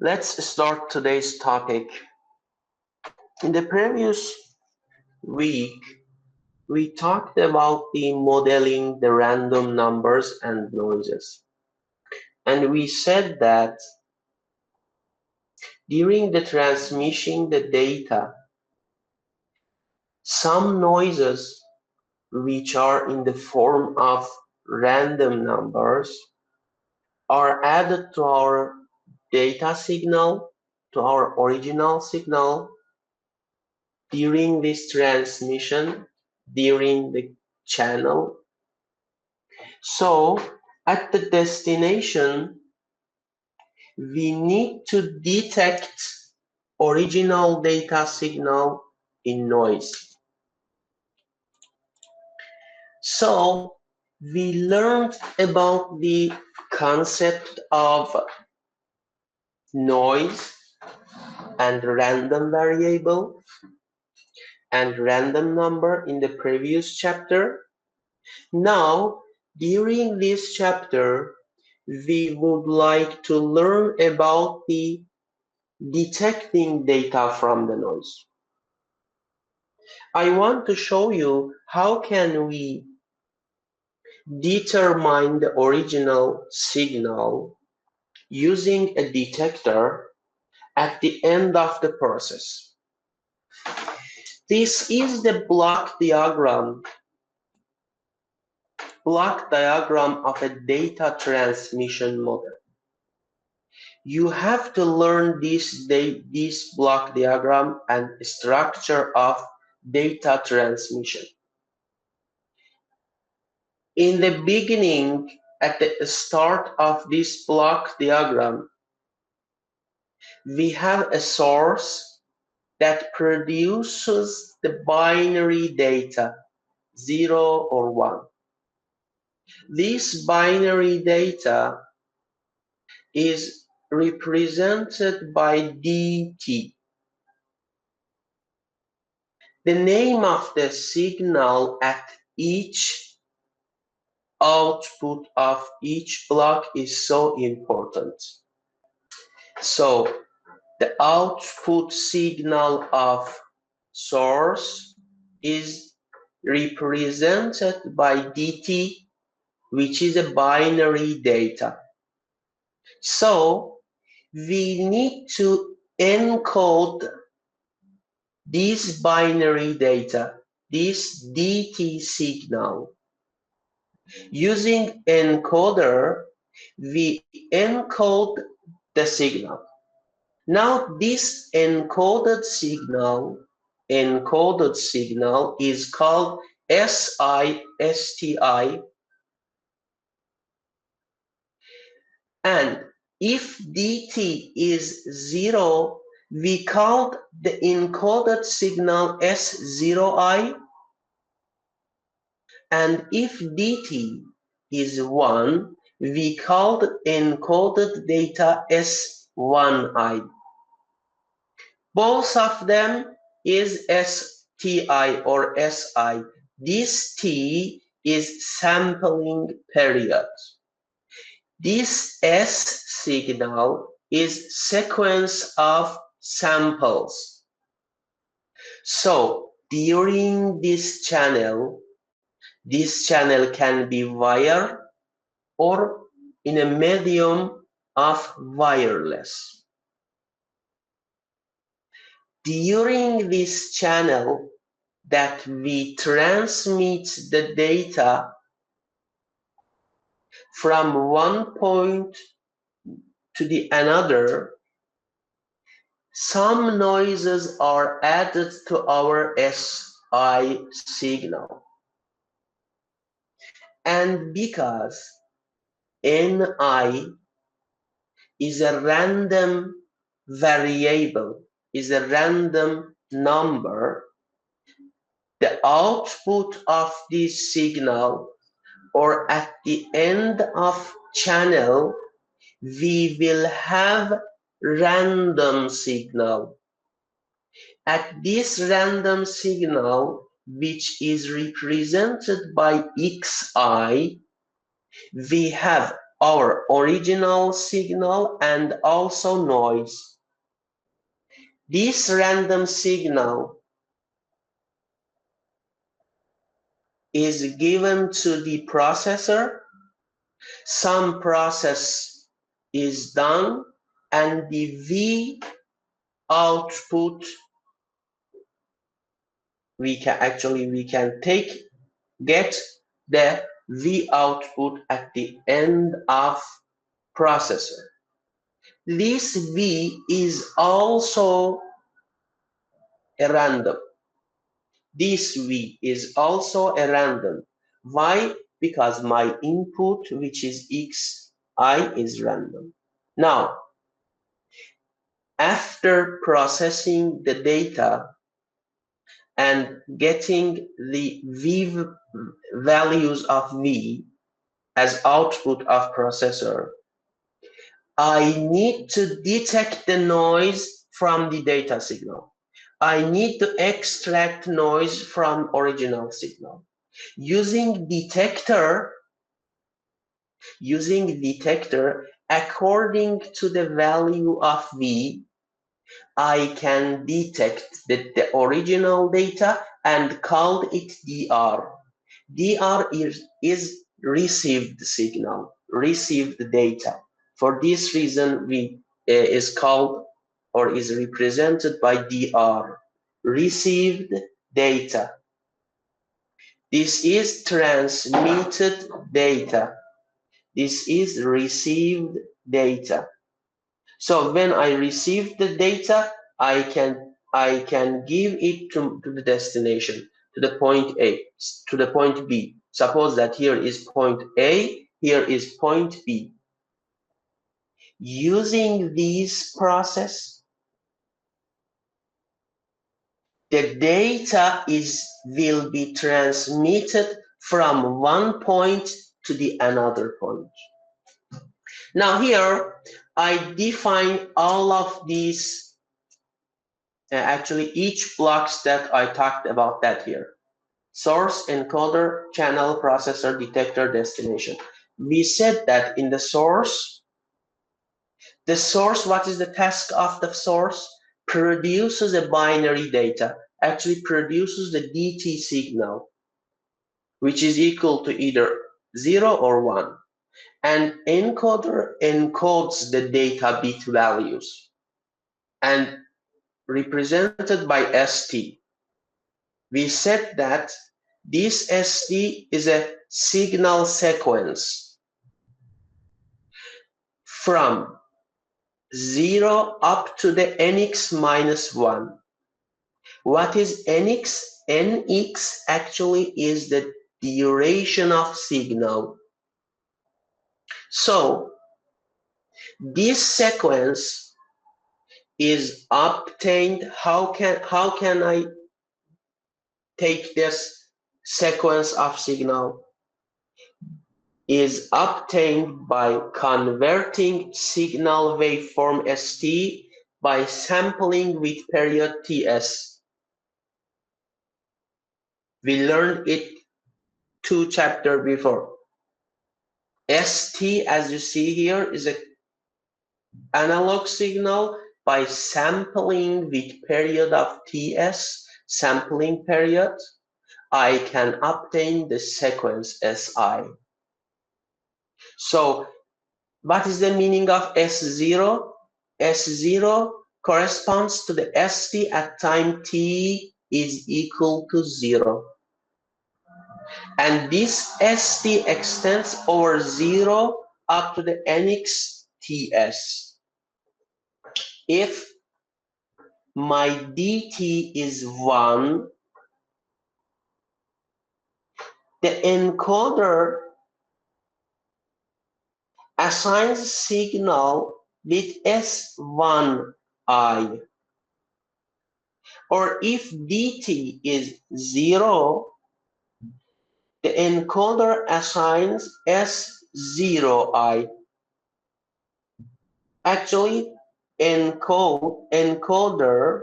Let's start today's topic. In the previous week, we talked about the modeling the random numbers and noises. And we said that during the transmission the data, some noises which are in the form of random numbers are added to our data signal, to our original signal during this transmission, during the channel. So at the destination, we need to detect original data signal in noise. So we learned about the concept of noise and random variable and random number in the previous chapter. Now, during this chapter, we would like to learn about the detecting data from the noise. I want to show you how can we determine the original signal using a detector at the end of the process. This is the block diagram of a data transmission model. You have to learn this block diagram and structure of data transmission. In the beginning, at the start of this block diagram, we have a source that produces the binary data, 0 or 1. This binary data is represented by dt. The name of the signal at each output of each block is so important. So the output signal of source is represented by dt, which is a binary data. So we need to encode this binary data, this dt signal. Using encoder, we encode the signal. Now this encoded signal is called SI. And if dt is 0, we call the encoded signal S0I. And if dt is 1, we call the encoded data S1I. Both of them is STI or SI. This T is sampling period. This S signal is sequence of samples. So during this channel can be wire or in a medium of wireless. During this channel that we transmit the data from one point to the another, some noises are added to our SI signal. And because Ni is a random variable, is a random number, the output of this signal or at the end of channel, we will have random signal. At this random signal, which is represented by Xi, we have our original signal and also noise. This random signal is given to the processor. Some process is done and the V output we can get the V output at the end of processor. This V is also a random. This V is also a random. Why? Because my input, which is Xi, is random. Now, after processing the data and getting the V values of V as output of processor, I need to detect the noise from the data signal. I need to extract noise from original signal. Using detector, according to the value of V, I can detect the original data and call it DR. DR is received signal, received data. For this reason, we is called or is represented by DR, received data. This is transmitted data. This is received data. So when I receive the data, I can give it to the destination, to the point A, to the point B. Suppose that here is point A, here is point B. Using this process, the data will be transmitted from one point to the another point. Now here, I define all of these, actually each blocks that I talked about that here. Source, encoder, channel, processor, detector, destination. We said that in the source, what is the task of the source? Produces a binary data, actually produces the DT signal, which is equal to either 0 or 1. And encoder encodes the data bit values and represented by ST. We said that this ST is a signal sequence from 0 up to the NX minus 1. What is NX? NX actually is the duration of signal. So this sequence is obtained. How can I take this sequence of signal? Is obtained by converting signal waveform ST by sampling with period TS. We learned it 2 chapters before. ST, as you see here, is an analog signal. By sampling with period of TS, sampling period, I can obtain the sequence SI. So what is the meaning of S0? S0 corresponds to the ST at time t is equal to 0. And this ST extends over 0 up to the NX TS. If my DT is 1, the encoder assigns signal with S1I. Or if DT is 0, the encoder assigns S0I. Actually, encoder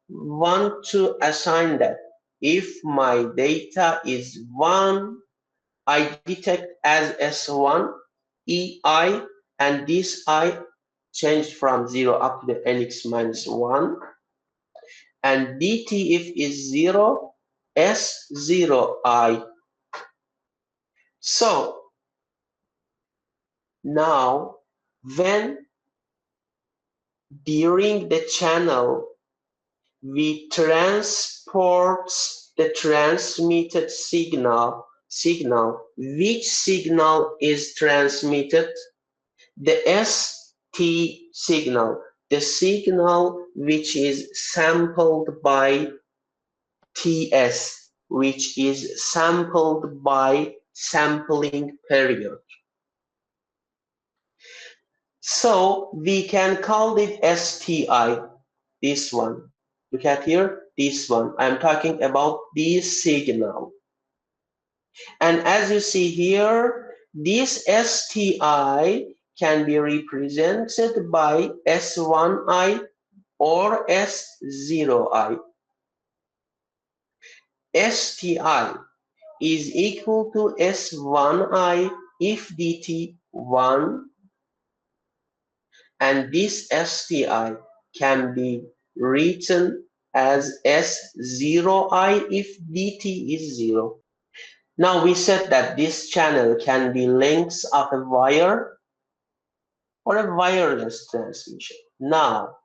want to assign that if my data is 1, I detect as S1, EI, and this I changed from 0 up to the nx minus 1, and DTF is 0, S0I. So now when during the channel we transport the transmitted signal, which signal is transmitted? The ST signal, the signal which is sampled by TS, which is sampled by sampling period. So we can call it STI, this one. Look at here, this one. I'm talking about this signal. And as you see here, this STI can be represented by S1I or S0I. STI is equal to S1I if dt 1, and this STI can be written as S0I if dt is 0. Now we said that this channel can be lengths of a wire or a wireless transmission. Now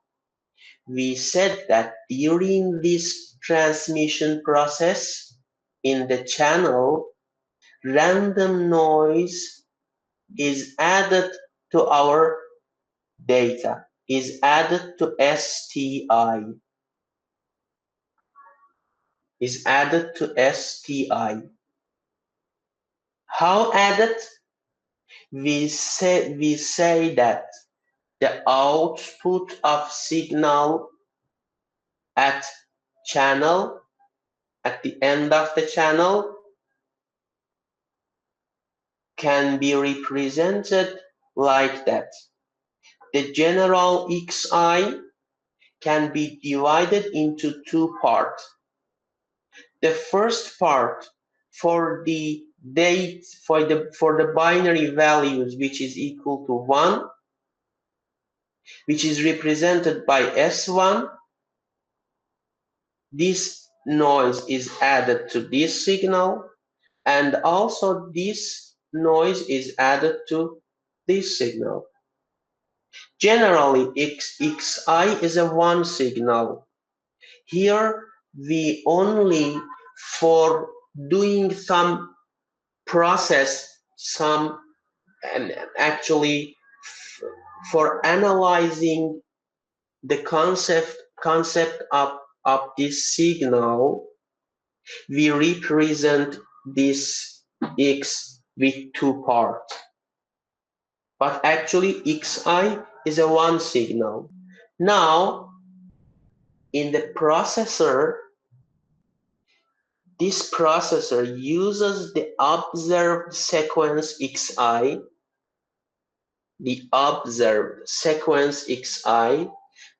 we said that during this transmission process in the channel, random noise is added to our data, is added to STI, is added to STI. How added? We say that the output of signal at channel, at the end of the channel, can be represented like that. The general Xi can be divided into two parts. The first part for the date for the binary values, which is equal to 1, which is represented by S1. This noise is added to this signal, and also this noise is added to this signal. Generally, Xi is a one signal. Here we only, for doing some process, and actually for analyzing the concept of this signal, we represent this X with two parts. But actually Xi is a one signal. Now, in the processor, this processor uses the observed sequence Xi, the observed sequence Xi,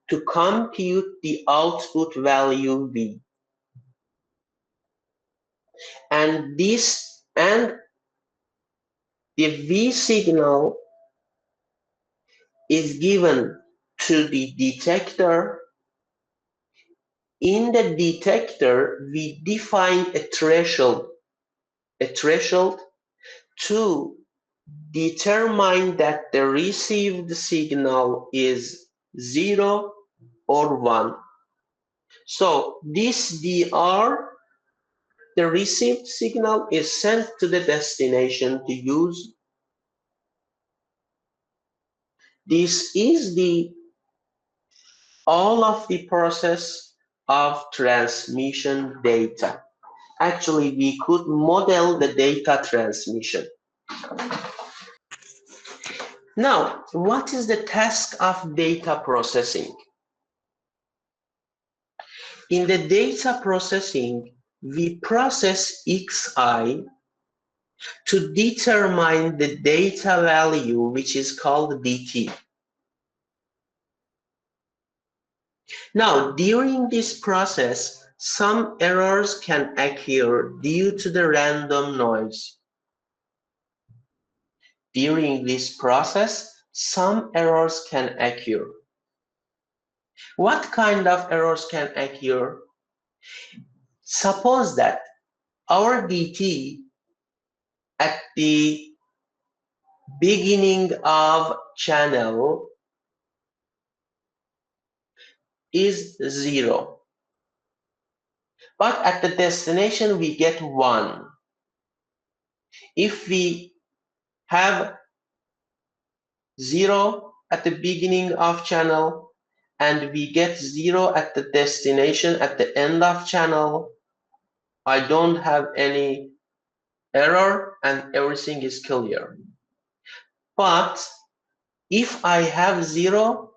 to compute the output value V. And the V signal is given to the detector. In the detector, we define a threshold to determine that the received signal is 0 or 1. So this DR, the received signal, is sent to the destination to use. This is all of the process of transmission data. Actually, we could model the data transmission. Now, what is the task of data processing? In the data processing, we process Xi to determine the data value, which is called dt. Now, during this process, some errors can occur due to the random noise. During this process, some errors can occur. What kind of errors can occur? Suppose that our DT at the beginning of channel is 0, but at the destination we get 1. If we have 0 at the beginning of channel and we get 0 at the destination at the end of channel, I don't have any error and everything is clear. But if I have 0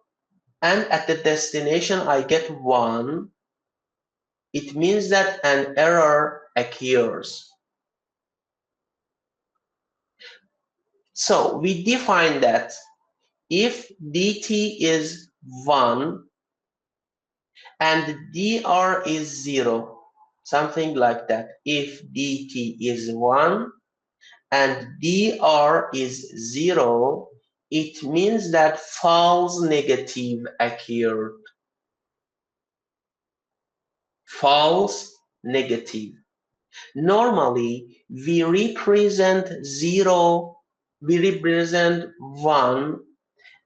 and at the destination I get 1, it means that an error occurs. So we define that if dt is 1 and dr is 0, something like that. If dt is 1 and dr is 0, it means that false negative occurred. False negative. Normally, we represent 1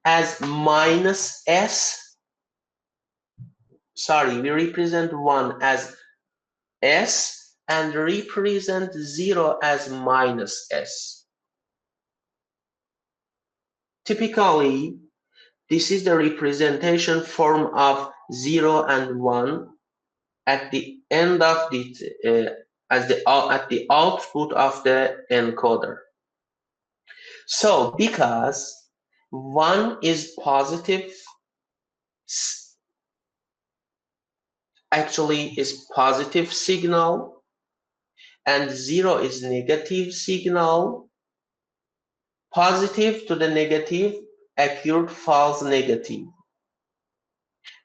as minus s. Sorry, we represent 1 as s and represent 0 as minus s. Typically, this is the representation form of 0 and 1 at the end of the at the output of the encoder. So because 1 is positive, actually is positive signal, and 0 is negative signal, positive to the negative occurred false negative.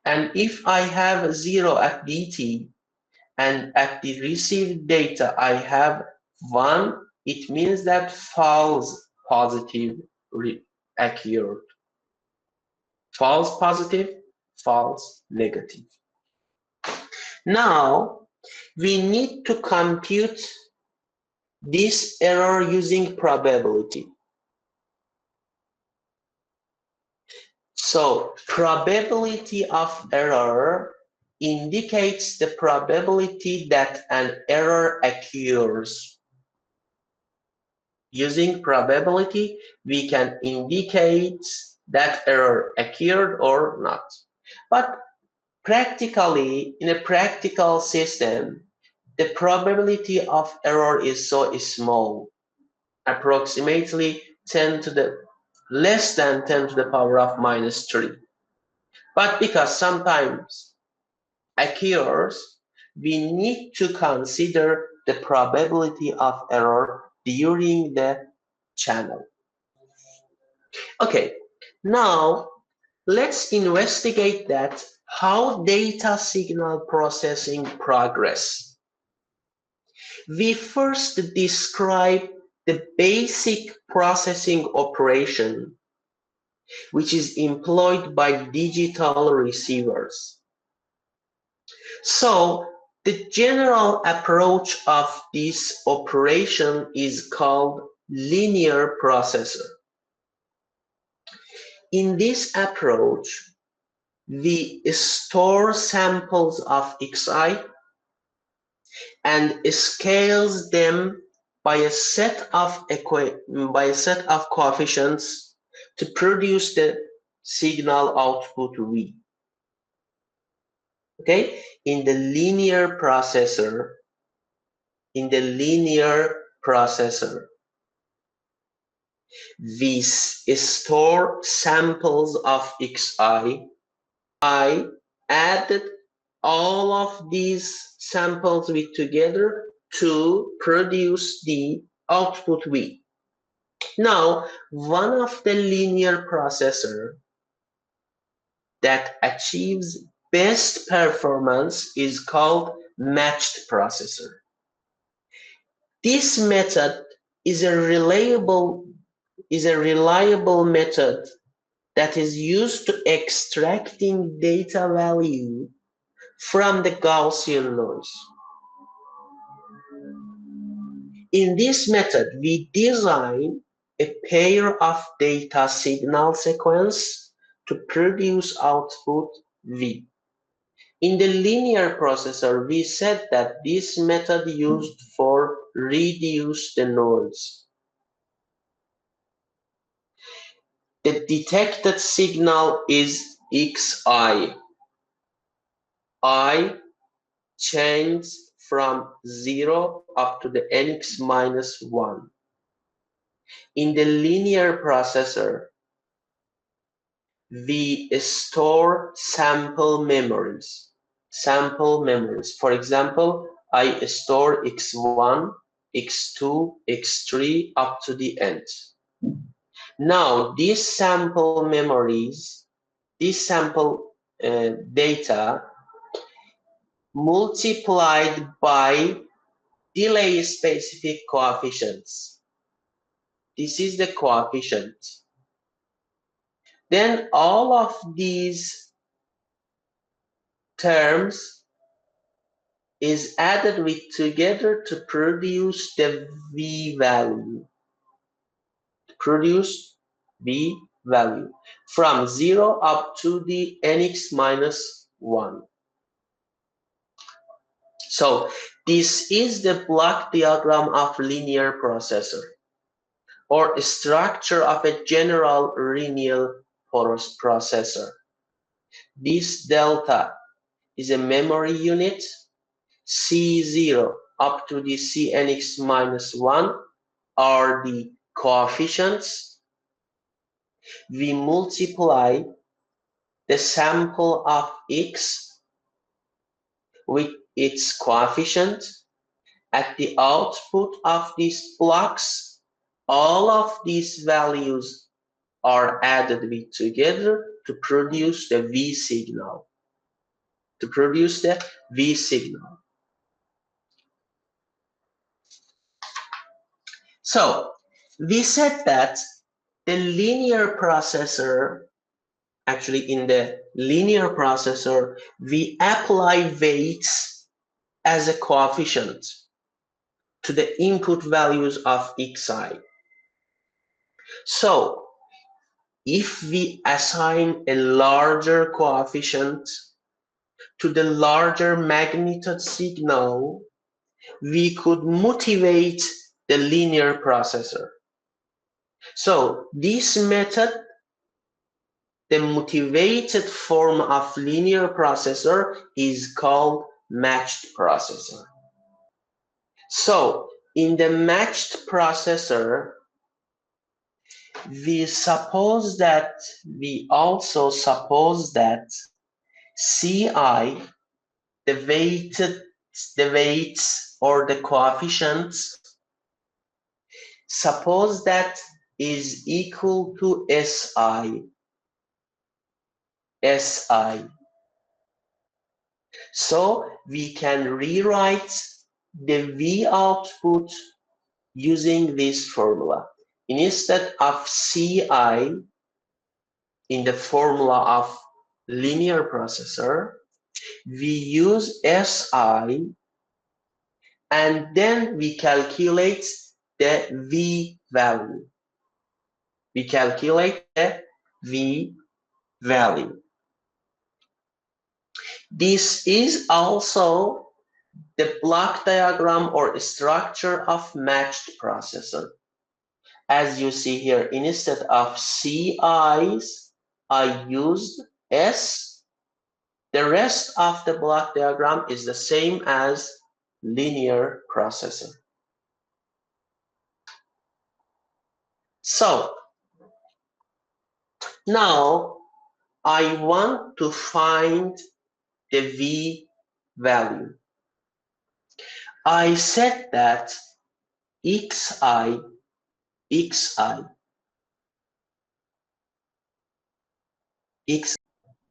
And if I have 0 at dt and at the received data I have 1, it means that false positive occurred. False positive, false negative. Now, we need to compute this error using probability. So, probability of error indicates the probability that an error occurs. Using probability, we can indicate that error occurred or not. But practically, in a practical system, the probability of error is so small, approximately less than 10 to the power of minus 3. But because sometimes occurs, we need to consider the probability of error during the channel. Okay, now let's investigate that how data signal processing progress. We first describe the basic processing operation which is employed by digital receivers. So the general approach of this operation is called linear processor. In this approach, we store samples of xi and scales them by a set of coefficients to produce the signal output V. Okay, in the linear processor, we store samples of xi. I added all of these samples with together to produce the output V. Now, one of the linear processor that achieves best performance is called matched processor. This method is a reliable is a reliable method that is used to extracting data value from the Gaussian noise. In this method, we design a pair of data signal sequence to produce output V. In the linear processor, we said that this method used for reduce the noise. The detected signal is Xi. I changes from 0 up to the nx minus 1. In the linear processor, we store sample memories. For example, I store x1, x2, x3 up to the end. Now, these sample memories, this sample data multiplied by delay specific coefficients. This is the coefficient. Then all of these terms is added with together to produce the V value. From 0 up to the nx minus 1. So this is the block diagram of linear processor, or a structure of a general linear processor. This delta is a memory unit. C0 up to the Cnx minus 1 are the coefficients. We multiply the sample of X with its coefficient. At the output of these blocks, all of these values are added with together to produce the V signal. So we said that the linear processor, actually in the linear processor, we apply weights as a coefficient to the input values of Xi. So if we assign a larger coefficient to the larger magnitude signal, we could motivate the linear processor. So this method, the motivated form of linear processor, is called matched processor. So in the matched processor, we also suppose that Ci, the weights or the coefficients, suppose that is equal to Si. So we can rewrite the V output using this formula. Instead of Ci in the formula of linear processor, we use Si, and then we calculate the V value. This is also the block diagram or structure of matched processor. As you see here, instead of Ci's, I used S. The rest of the block diagram is the same as linear processor. So now I want to find the V value. I said that Xi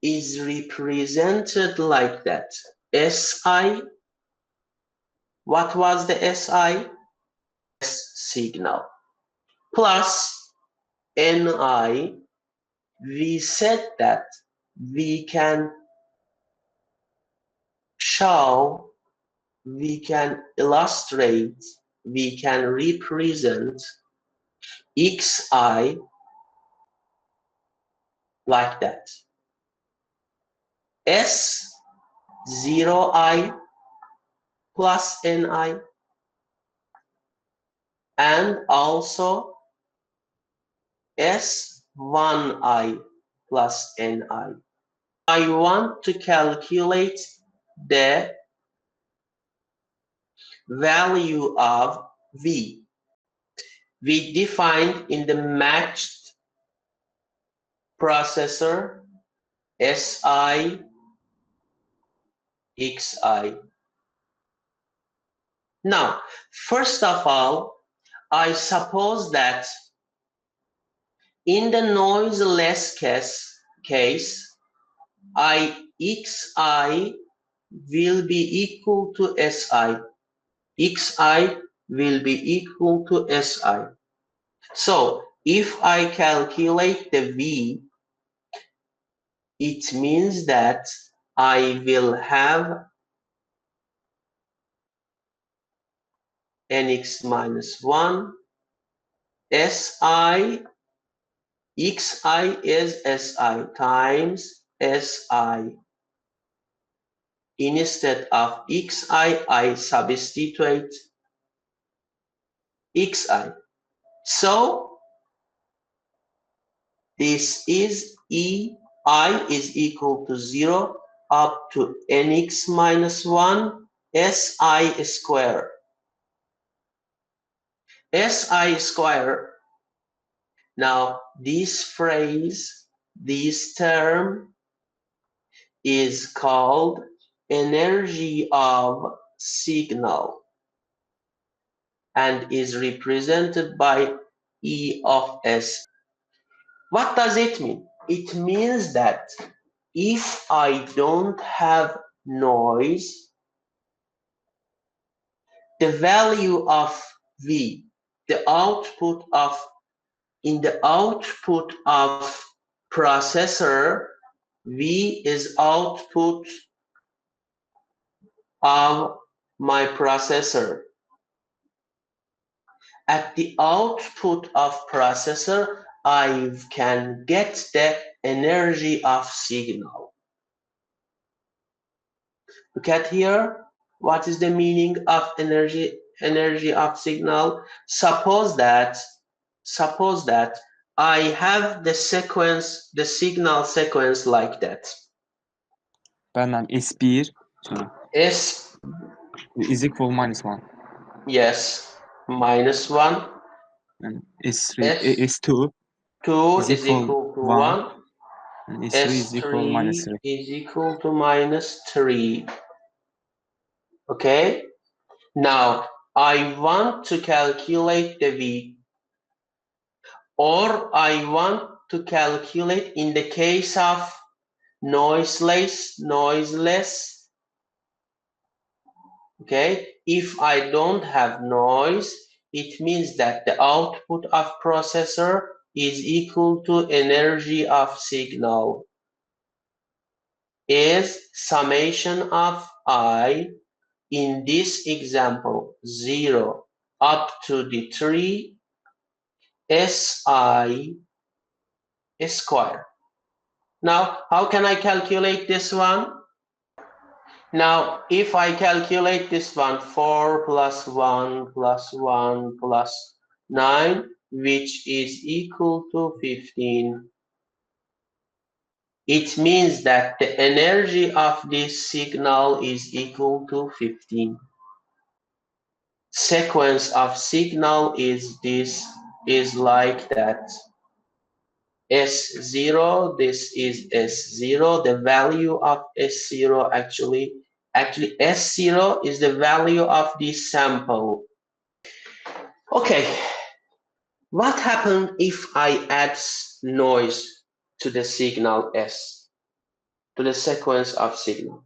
is represented like that. Si, what was the Si? S signal plus Ni, we said that we can show, we can illustrate, we can represent xi like that. S0i plus ni, and also S1i plus ni. I want to calculate the value of V. We defined in the matched processor Si, Xi. Now, first of all, I suppose that in the noiseless case, Xi will be equal to Si. Xi will be equal to Si. So if I calculate the V, it means that I will have Nx minus 1, Si, Xi is Si times Si. Instead of Xi, I substitute Xi. So this is I is equal to 0 up to Nx minus 1 Si square. Si square. Now this phrase, this term is called energy of signal and is represented by E of S. What does it mean? It means that if I don't have noise, the value of V, the output of, in the output of processor, V is output of my processor. At the output of processor, I can get the energy of signal. Look at here. What is the meaning of energy of signal? Suppose that I have the sequence, the signal sequence like that. Bernan, S1 sonra S is equal minus 1. Yes, minus 1. And S2 S2 is equal to 1. 1. And S3 is equal minus 3. S3 is equal to minus 3. Okay? Now, I want to calculate the V, or I want to calculate in the case of noiseless, okay? If I don't have noise, it means that the output of processor is equal to energy of signal is summation of I, in this example, 0 up to the 3 Si square. Now, how can I calculate this one? Now, if I calculate this one, 4 plus 1 plus 1 plus 9, which is equal to 15, it means that the energy of this signal is equal to 15. Sequence of signal is this, is like that. S0, this is S0, the value of S0 actually S0 is the value of this sample. Okay, what happens if I add noise to the signal S, to the sequence of signal?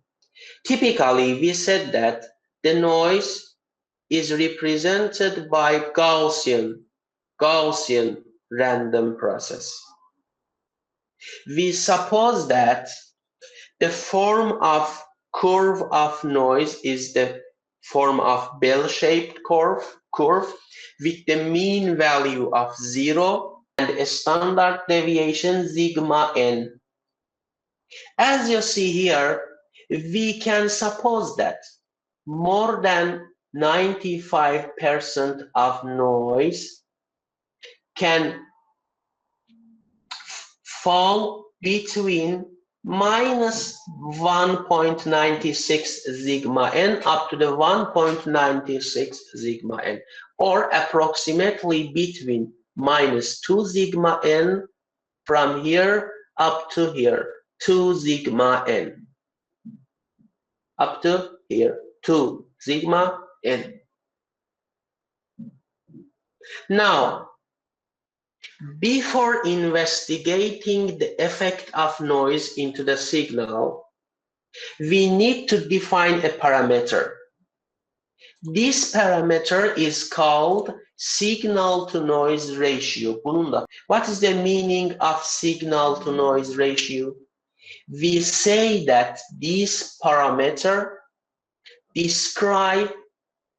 Typically, we said that the noise is represented by Gaussian random process. We suppose that the form of curve of noise is the form of bell-shaped curve with the mean value of 0 and a standard deviation sigma n. As you see here, we can suppose that more than 95% of noise can fall between minus 1.96 sigma n up to the 1.96 sigma n, or approximately between minus 2 sigma n from here up to here, 2 sigma n. Up to here, 2 sigma n. Now, before investigating the effect of noise into the signal, we need to define a parameter. This parameter is called signal-to-noise ratio. What is the meaning of signal-to-noise ratio? We say that this parameter describes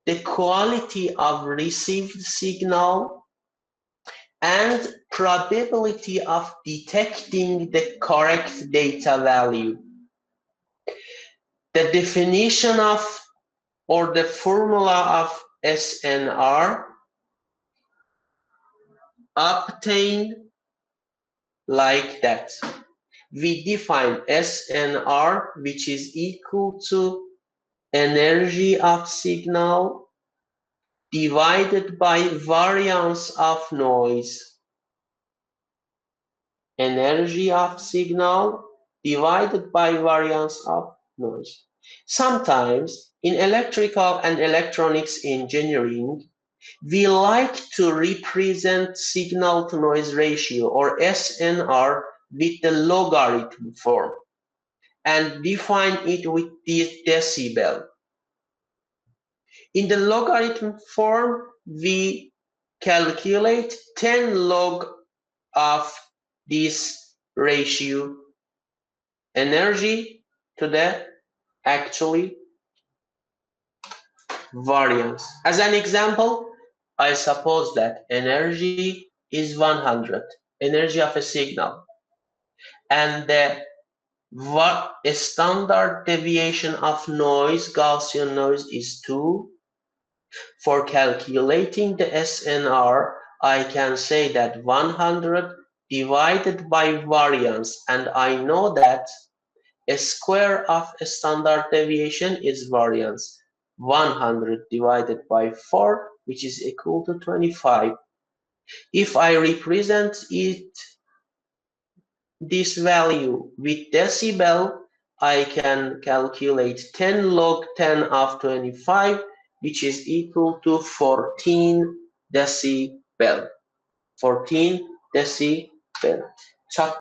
the quality of received signal and probability of detecting the correct data value. The definition of or the formula of SNR obtained like that. We define SNR, which is equal to energy of signal divided by variance of noise. Energy of signal divided by variance of noise. Sometimes in electrical and electronics engineering, we like to represent signal-to-noise ratio, or SNR, with the logarithm form and define it with this decibel. In the logarithm form, we calculate 10 log of this ratio, energy to the actually variance. As an example, I suppose that energy is 100, energy of a signal, and the standard deviation of noise, Gaussian noise, is 2. For calculating the SNR, I can say that 100 divided by variance, and I know that a square of a standard deviation is variance. 100 divided by 4, which is equal to 25. If I represent this value with decibel, I can calculate 10 log 10 of 25, which is equal to 14 decibel. 14 decibel.